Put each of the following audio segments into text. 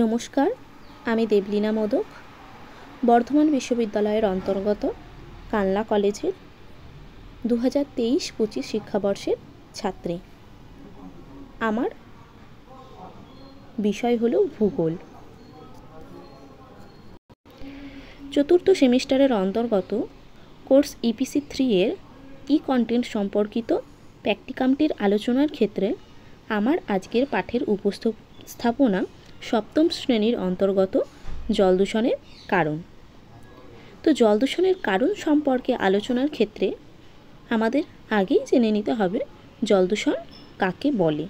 নমস্কার, আমি দেবলীনা মোদক, বর্ধমান বিশ্ববিদ্যালয়ের অন্তর্গত কালনা কলেজের 2023-25 শিক্ষাবর্ষের ছাত্রী। আমার বিষয় হলো ভূগোল। চতুর্থ সেমিস্টারের অন্তর্গত কোর্স EPC 3 এর কন্টেন্ট সম্পর্কিত প্র্যাকটিকামটির আলোচনার ক্ষেত্রে আমার আজকের পাঠের উপস্থাপনা সপ্তম শ্রেণীর অন্তর্গত জল দূষণের কারণ। তো জল দূষণের কারণ সম্পর্কে আলোচনার ক্ষেত্রে আমাদের আগেই জেনে নিতে হবে জল দূষণ কাকে বলে।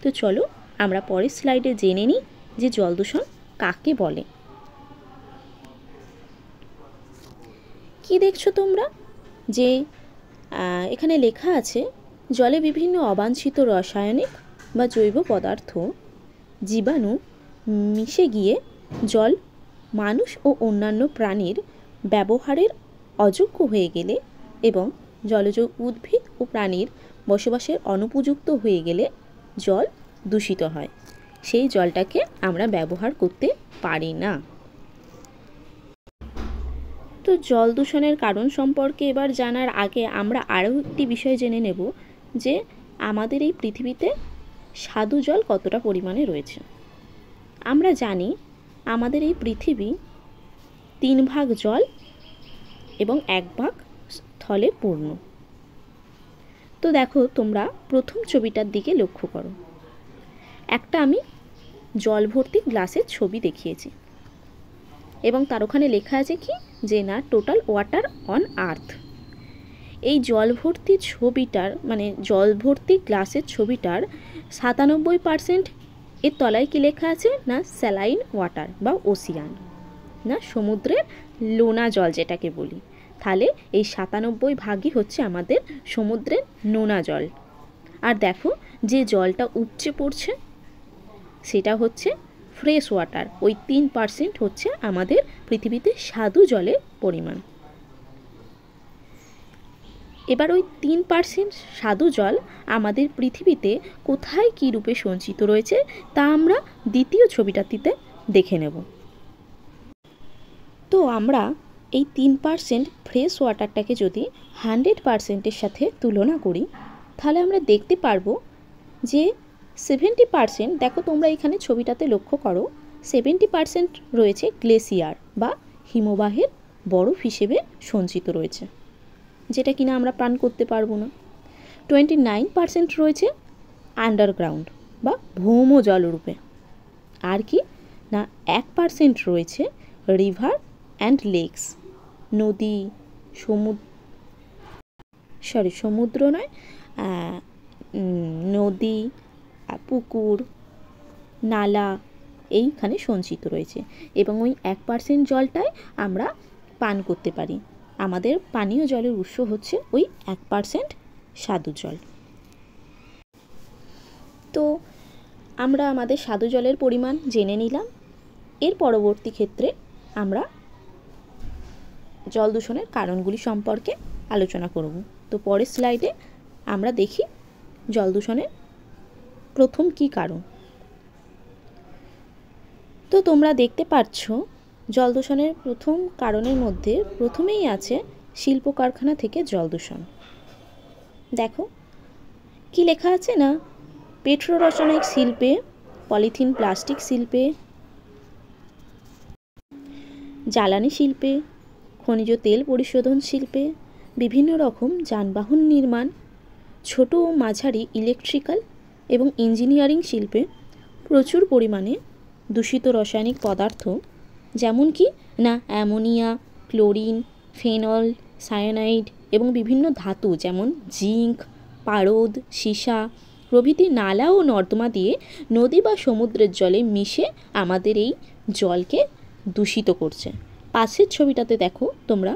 তো চলো আমরা পরের স্লাইডে জেনে নিই যে জল দূষণ কাকে বলে। কি দেখছো তোমরা? যে এখানে লেখা আছে জলে বিভিন্ন অবাঞ্ছিত রাসায়নিক বা জৈব পদার্থ জীবাণু মিশে গিয়ে জল মানুষ ও অন্যান্য প্রাণীর ব্যবহারের অযোগ্য হয়ে গেলে এবং জলজ উদ্ভিদ ও প্রাণীর বসবাসের অনুপযুক্ত হয়ে গেলে জল দূষিত হয়। সেই জলটাকে আমরা ব্যবহার করতে পারি না। তো জল দূষণের কারণ সম্পর্কে এবার জানার আগে আমরা আরও একটি বিষয় জেনে নেব যে আমাদের এই পৃথিবীতে স্বাদু জল কতটা পরিমাণে রয়েছে। আমরা জানি আমাদের এই পৃথিবী 3 ভাগ জল এবং 1 ভাগ স্থলে পূর্ণ। তো দেখো তোমরা প্রথম ছবিটার দিকে লক্ষ্য করো। একটা আমি জল ভর্তি গ্লাসের ছবি দেখিয়েছি এবং তার ওখানে লেখা আছে কি যে না টোটাল ওয়াটার অন আর্থ। এই জল ভর্তি ছবিটার মানে জল ভর্তি গ্লাসের ছবিটার 97% এর তলায় কি লেখা আছে না স্যালাইন ওয়াটার বা ওসিয়ান, না সমুদ্রের লোনা জল যেটাকে বলি। তাহলে এই 97 ভাগই হচ্ছে আমাদের সমুদ্রের নোনা জল। আর দেখো যে জলটা উপচে পড়ছে সেটা হচ্ছে ফ্রেশ ওয়াটার। ওই 3% হচ্ছে আমাদের পৃথিবীতে স্বাদু জলের পরিমাণ। এবার ওই 3% স্বাদু জল আমাদের পৃথিবীতে কোথায় কী রূপে সঞ্চিত রয়েছে তা আমরা দ্বিতীয় ছবিটাতে দেখে নেব। তো আমরা এই 3% ফ্রেশ ওয়াটারটাকে যদি 100%-এর সাথে তুলনা করি তাহলে আমরা দেখতে পারবো যে 70%, দেখো তোমরা এখানে ছবিটাতে লক্ষ্য করো, 70% রয়েছে গ্লেসিয়ার বা হিমবাহের বরফ হিসেবে সঞ্চিত রয়েছে, যেটা কিনা আমরা পান করতে পারবো না। 29% রয়েছে আন্ডারগ্রাউন্ড বা ভৌম জলরূপে। আর কি না 1% রয়েছে রিভার অ্যান্ড লেকস, নদী সমুদ্র নয়, নদী, পুকুর, নালা এইখানে সঞ্চিত রয়েছে। এবং ওই 1% জলটাই আমরা পান করতে পারি। আমাদের পানীয় জলের উৎস হচ্ছে ওই 1% স্বাদু জল। তো আমরা আমাদের স্বাদু জলের পরিমাণ জেনে নিলাম। এর পরবর্তী ক্ষেত্রে আমরা জল দূষণের কারণগুলি সম্পর্কে আলোচনা করব। তো পরের স্লাইডে আমরা দেখি জল দূষণের প্রথম কী কারণ। তো তোমরা দেখতে পাচ্ছ জল দূষণের প্রথম কারণের মধ্যে প্রথমেই আছে শিল্প কারখানা থেকে জল দূষণ। দেখো কি লেখা আছে না পেট্রোরাসায়নিক শিল্পে, পলিথিন প্লাস্টিক শিল্পে, জ্বালানি শিল্পে, খনিজ তেল পরিশোধন শিল্পে, বিভিন্ন রকম যানবাহন নির্মাণ, ছোট ও মাঝারি ইলেকট্রিক্যাল এবং ইঞ্জিনিয়ারিং শিল্পে প্রচুর পরিমাণে দূষিত রাসায়নিক পদার্থ যেমন কি না অ্যামোনিয়া, ক্লোরিন, ফেনল, সায়ানাইড এবং বিভিন্ন ধাতু যেমন জিঙ্ক, পারদ, সীসা প্রভৃতি নালা ও নর্দমা দিয়ে নদী বা সমুদ্রের জলে মিশে আমাদের এই জলকে দূষিত করছে। পাশের ছবিটাতে দেখো তোমরা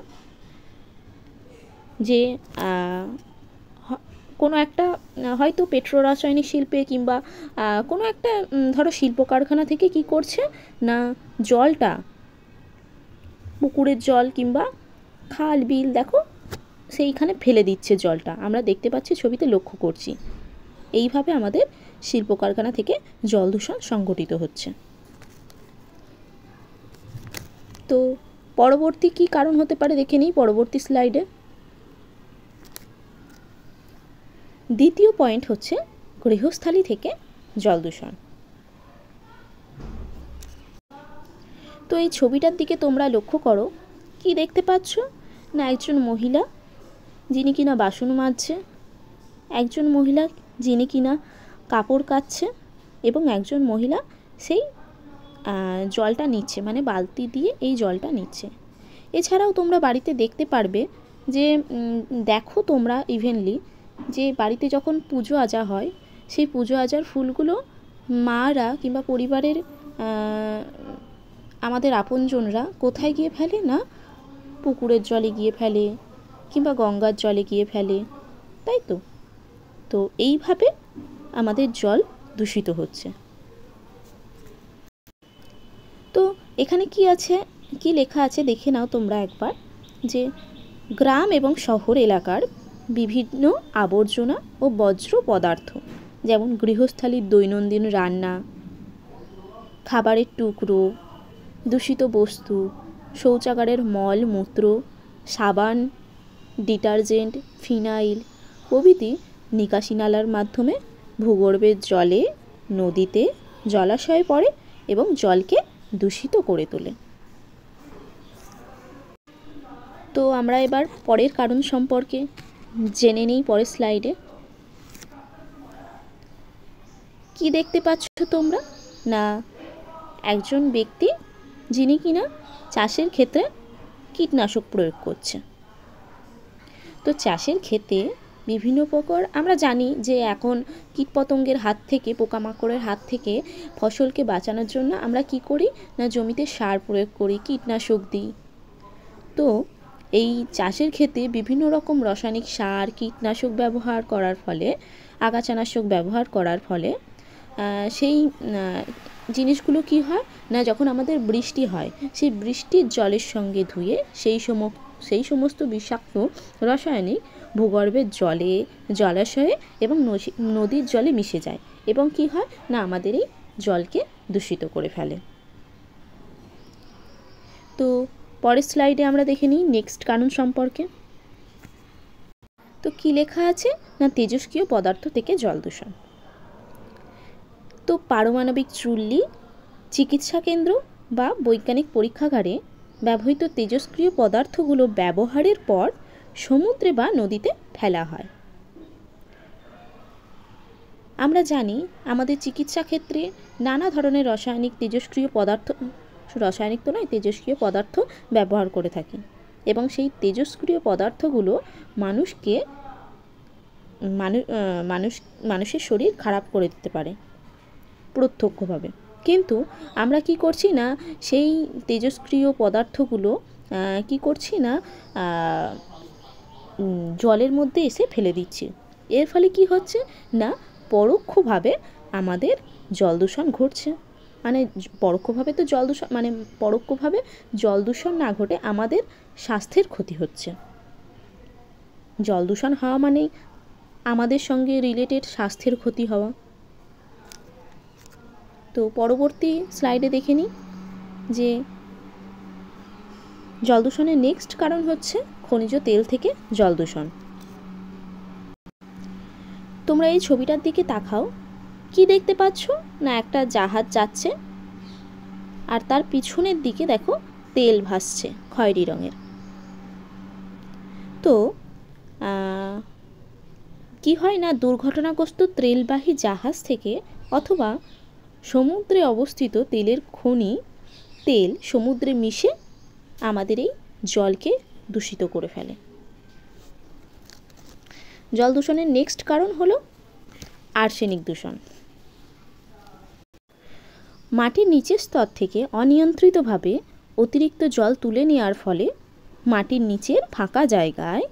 যে কোনো একটা হয়তো পেট্রোরাসায়নিক শিল্পে কিংবা কোনো একটা ধরো শিল্প কারখানা থেকে কি করছে না জলটা পুকুরের জল কিংবা খাল বিল দেখো সেইখানে ফেলে দিচ্ছে জলটা, আমরা দেখতে পাচ্ছি ছবিতে লক্ষ্য করছি। এইভাবে আমাদের শিল্প কারখানা থেকে জল দূষণ সংঘটিত হচ্ছে। তো পরবর্তী কী কারণ হতে পারে দেখে নিই পরবর্তী স্লাইডে। দ্বিতীয় পয়েন্ট হচ্ছে গৃহস্থালী থেকে জল দূষণ। তো এই ছবিটার দিকে তোমরা লক্ষ্য করো, কি দেখতে পাচ্ছ না একজন মহিলা যিনি কিনা বাসন মাজছে, একজন মহিলা যিনি কিনা কাপড় কাচ্ছে এবং একজন মহিলা সেই জলটা নিচ্ছে, মানে বালতি দিয়ে এই জলটা নিচ্ছে। এছাড়াও তোমরা বাড়িতে দেখতে পারবে যে দেখো তোমরা ইভেনলি যে বাড়িতে যখন পুজো আজা হয় সেই পুজো আজার ফুলগুলো মারা কিংবা পরিবারের আমাদের আপনজনরা কোথায় গিয়ে ফেলে না পুকুরের জলে গিয়ে ফেলে কিংবা গঙ্গার জলে গিয়ে ফেলে, তাই তো। তো এইভাবে আমাদের জল দূষিত হচ্ছে। তো এখানে কি আছে, কি লেখা আছে দেখে নাও তোমরা একবার, যে গ্রাম এবং শহর এলাকার বিভিন্ন আবর্জনা ও বজ্র পদার্থ যেমন গৃহস্থালির দৈনন্দিন রান্না, খাবারের টুকরো, দূষিত বস্তু, শৌচাগারের মল মূত্র, সাবান, ডিটারজেন্ট, ফিনাইল প্রভৃতি নিকাশি নালার মাধ্যমে ভূগর্ভের জলে, নদীতে, জলাশয়ে পড়ে এবং জলকে দূষিত করে তোলে। তো আমরা এবার পরের কারণ সম্পর্কে জেনে নিই পরের স্লাইডে। কি দেখতে পাচ্ছ তোমরা না একজন ব্যক্তি যিনি কিনা চাষের ক্ষেত্রে কীটনাশক প্রয়োগ করছে। তো চাষের ক্ষেত্রে বিভিন্ন প্রকার আমরা জানি যে এখন কীটপতঙ্গের হাত থেকে, পোকামাকড়ের হাত থেকে ফসলকে বাঁচানোর জন্য আমরা কি করি না জমিতে সার প্রয়োগ করি, কীটনাশক দিই। তো এই চাষের ক্ষেত্রে বিভিন্ন রকম রাসায়নিক সার, কীটনাশক ব্যবহার করার ফলে, আগাছানাশক ব্যবহার করার ফলে সেই জিনিসগুলো কি হয় না যখন আমাদের বৃষ্টি হয় সেই বৃষ্টির জলের সঙ্গে ধুয়ে সেই সমস্ত বিষাক্ত রাসায়নিক ভূগর্ভের জলে, জলাশয়ে এবং নদীর জলে মিশে যায় এবং কি হয় না আমাদের এই জলকে দূষিত করে ফেলে। তো পরের স্লাইডে আমরা দেখে নিই নেক্সট কারণ সম্পর্কে। তো কি লেখা আছে না তেজস্ক্রিয় পদার্থ থেকে জল দূষণ। তো পারমাণবিক চুল্লি, চিকিৎসা কেন্দ্র বা বৈজ্ঞানিক পরীক্ষাগারে ব্যবহৃত তেজস্ক্রিয় পদার্থগুলো ব্যবহারের পর সমুদ্রে বা নদীতে ফেলা হয়। আমরা জানি আমাদের চিকিৎসা ক্ষেত্রে নানা ধরনের তেজস্ক্রিয় পদার্থ ব্যবহার করে থাকি এবং সেই তেজস্ক্রিয় পদার্থগুলো মানুষের শরীর খারাপ করে দিতে পারে প্রত্যক্ষভাবে। কিন্তু আমরা কি করছি না সেই তেজস্ক্রিয় পদার্থগুলো কি করছি না জলের মধ্যে এসে ফেলে দিচ্ছি। এর ফলে কি হচ্ছে না পরোক্ষভাবে আমাদের জল দূষণ ঘটছে। মানে পরোক্ষভাবে জল দূষণ না ঘটে আমাদের স্বাস্থ্যের ক্ষতি হচ্ছে। জল দূষণ হওয়া মানে আমাদের সঙ্গে রিলেটেড স্বাস্থ্যের ক্ষতি হওয়া। তো পরবর্তী স্লাইডে দেখে নিই যে জল দূষণের নেক্সট কারণ হচ্ছে খনিজ তেল থেকে জল দূষণ। তোমরা এই ছবিটার দিকে তাকাও, কি দেখতে পাচ্ছ না একটা জাহাজ যাচ্ছে আর তার পিছনের দিকে দেখো তেল ভাসছে খয়েরি রঙের। তো কি হয় না দুর্ঘটনাগ্রস্ত তেলবাহী জাহাজ থেকে অথবা সমুদ্রে অবস্থিত তেলের খনি তেল সমুদ্রে মিশে আমাদের এই জলকে দূষিত করে ফেলে। জল দূষণের নেক্সট কারণ হলো আর্সেনিক দূষণ। মাটির নিচের স্তর থেকে অনিয়ন্ত্রিতভাবে অতিরিক্ত জল তুলে নেওয়ার ফলে মাটির নিচের ফাঁকা জায়গায়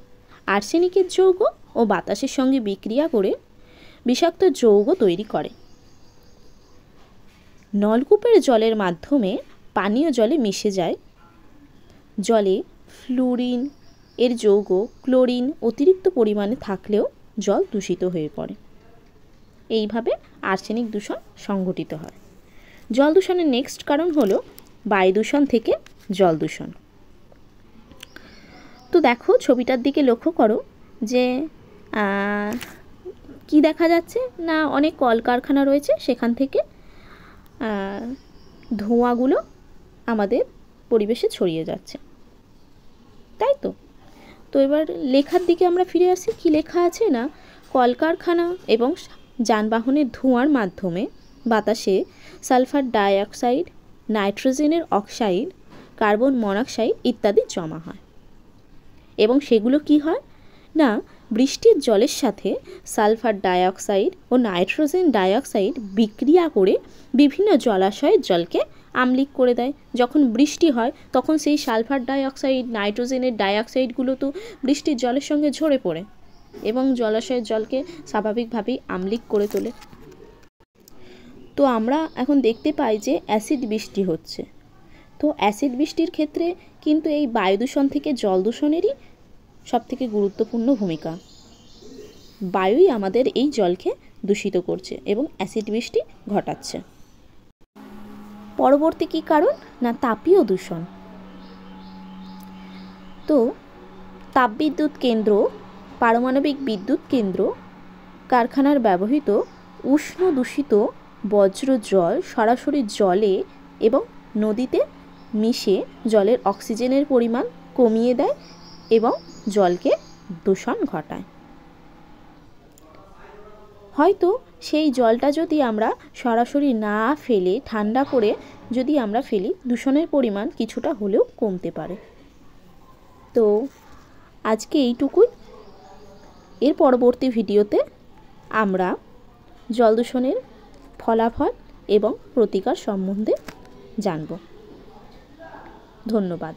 আর্সেনিকের যৌগ ও বাতাসের সঙ্গে বিক্রিয়া করে বিষাক্ত যৌগ তৈরি করে। নলকূপের জলের মাধ্যমে পানীয় জলে মিশে যায়। জলে ফ্লুরিন এর যৌগ, ক্লোরিন অতিরিক্ত পরিমাণে থাকলেও জল দূষিত হয়ে পড়ে। এইভাবে আর্সেনিক দূষণ সংঘটিত হয়। জল দূষণের নেক্সট কারণ হলো বায়ু দূষণ থেকে জল দূষণ। তো দেখো ছবিটার দিকে লক্ষ্য করো যে কি দেখা যাচ্ছে না, অনেক কলকারখানা রয়েছে, সেখান থেকে ধোঁয়াগুলো আমাদের পরিবেশে ছড়িয়ে যাচ্ছে, তাই তো। তো এবার লেখার দিকে আমরা ফিরে আসি। কি লেখা আছে না, কলকারখানা এবং যানবাহনের ধোঁয়ার মাধ্যমে বাতাসে সালফার ডাইঅক্সাইড, নাইট্রোজেনের অক্সাইড, কার্বন মনোক্সাইড ইত্যাদি জমা হয় এবং সেগুলো কি হয় না, বৃষ্টির জলের সাথে সালফার ডাইঅক্সাইড ও নাইট্রোজেন ডাইঅক্সাইড বিক্রিয়া করে বিভিন্ন জলাশয়ের জলকে আম্লিক করে দেয়। যখন বৃষ্টি হয় তখন সেই সালফার ডাইঅক্সাইড, নাইট্রোজেনের ডাইঅক্সাইডগুলো তো বৃষ্টির জলের সঙ্গে ঝরে পড়ে এবং জলাশয়ের জলকে স্বাভাবিকভাবেই আম্লিক করে তোলে। তো আমরা এখন দেখতে পাই যে অ্যাসিড বৃষ্টি হচ্ছে। তো অ্যাসিড বৃষ্টির ক্ষেত্রে কিন্তু এই বায়ু দূষণ থেকে জল দূষণেরই সবথেকে গুরুত্বপূর্ণ ভূমিকা। বায়ুই আমাদের এই জলকে দূষিত করছে এবং অ্যাসিড বৃষ্টি ঘটাচ্ছে। পরবর্তী কী কারণ না, তাপীয় দূষণ। তো তাপবিদ্যুৎ কেন্দ্র, পারমাণবিক বিদ্যুৎ কেন্দ্র, কারখানার ব্যবহৃত উষ্ণ দূষিত বজ্র জল সরাসরি জলে এবং নদীতে মিশে জলের অক্সিজেনের পরিমাণ কমিয়ে দেয় এবং জলকে দূষণ ঘটায়। হয়তো সেই জলটা যদি আমরা সরাসরি না ফেলে ঠান্ডা করে যদি আমরা ফেলি, দূষণের পরিমাণ কিছুটা হলেও কমতে পারে। তো আজকে এইটুকুই। এর পরবর্তী ভিডিওতে আমরা জল দূষণের ফলাফল এবং প্রতিকার সম্বন্ধে জানব। ধন্যবাদ।